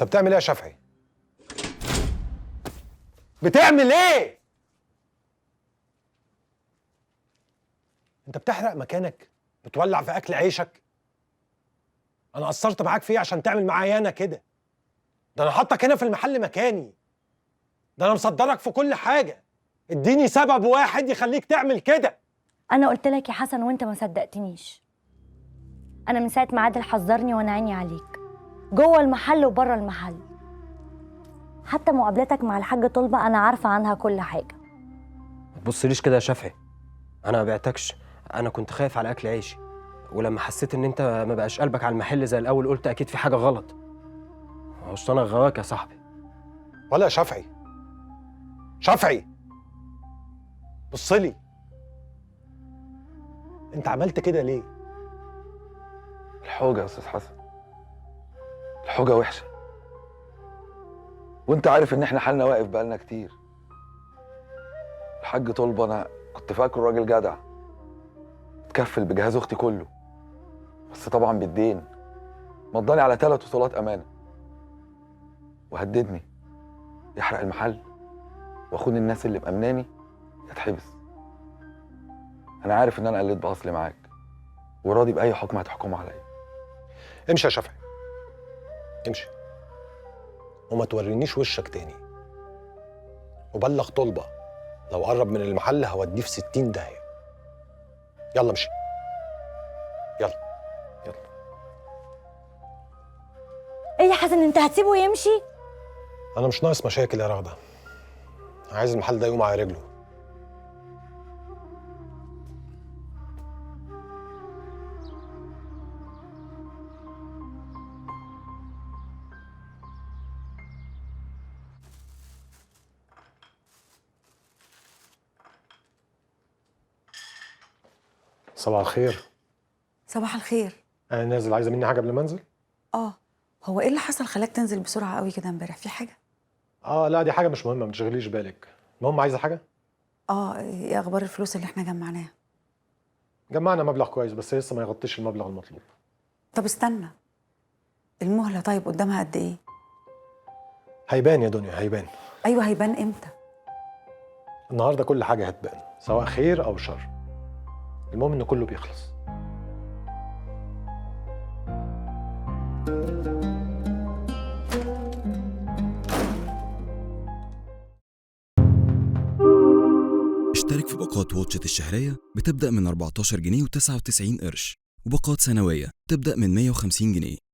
بتعمل ايه يا شافعي؟ بتعمل ايه؟ انت بتحرق مكانك؟ بتولع في اكل عيشك؟ انا قصرت معاك في ايه عشان تعمل معايا انا كده؟ ده انا حاطك هنا في المحل مكاني، ده انا مصدرك في كل حاجه. اديني سبب واحد يخليك تعمل كده. انا قلت لك يا حسن وانت ما صدقتنيش. انا من ساعه ما عادل حذرني وانا عيني عليك، جوه المحل وبره المحل. حتى مقابلتك مع الحاج طلبه انا عارفه عنها كل حاجه. ما تبصليش كده يا شافعي، انا ما بعتكش، انا كنت خايف على اكل عيشي، ولما حسيت ان انت ما بقاش قلبك على المحل زي الاول قلت اكيد في حاجه غلط. اصل انا غواك يا صاحبي. ولا يا شافعي، شافعي بص لي، انت عملت كده ليه؟ الحوجة يا استاذ حسن، الحوجة وحشة، وانت عارف ان احنا حالنا واقف بقالنا كتير. الحاج طلبة انا كنت فاكره راجل جدع، اتكفل بجهاز اختي كله، بس طبعا بالدين. مضاني على 3 وصولات امانة وهددني يحرق المحل واخون الناس اللي مأمناني يتحبس. انا عارف ان انا قلت باصلي معاك وراضي باي حكم هتحكمه عليا. امشي يا شافعي، امشي وما تورينيش وشك تاني، وبلغ طلبة لو قرب من المحل هوديه في 60 داهية. يلا امشي، يلا يلا. ايه يا حسن انت هتسيبه يمشي؟ انا مش ناقص مشاكل يا رغدة، عايز المحل ده يقوم على رجله. صباح الخير. صباح الخير. انا نازل، عايزه مني حاجه قبل ما انزل؟ هو ايه اللي حصل خلاك تنزل بسرعه قوي كده امبارح؟ في حاجه؟ لا دي حاجه مش مهمه، ما تشغليش بالك. المهم عايزه حاجه؟ ايه اخبار الفلوس اللي احنا جمعناها؟ جمعنا مبلغ كويس بس لسه ما يغطيش المبلغ المطلوب. طب استنى، المهله طيب قدامها قد ايه؟ هيبان يا دنيا، هيبان. ايوه هيبان امتى؟ النهارده كل حاجه هتبان، سواء خير او شر. المهم ان كله بيخلص. اشترك في باقات واتشت الشهرية بتبدأ من 14 جنيه و99 قرش، وباقات سنوية تبدأ من 150 جنيه.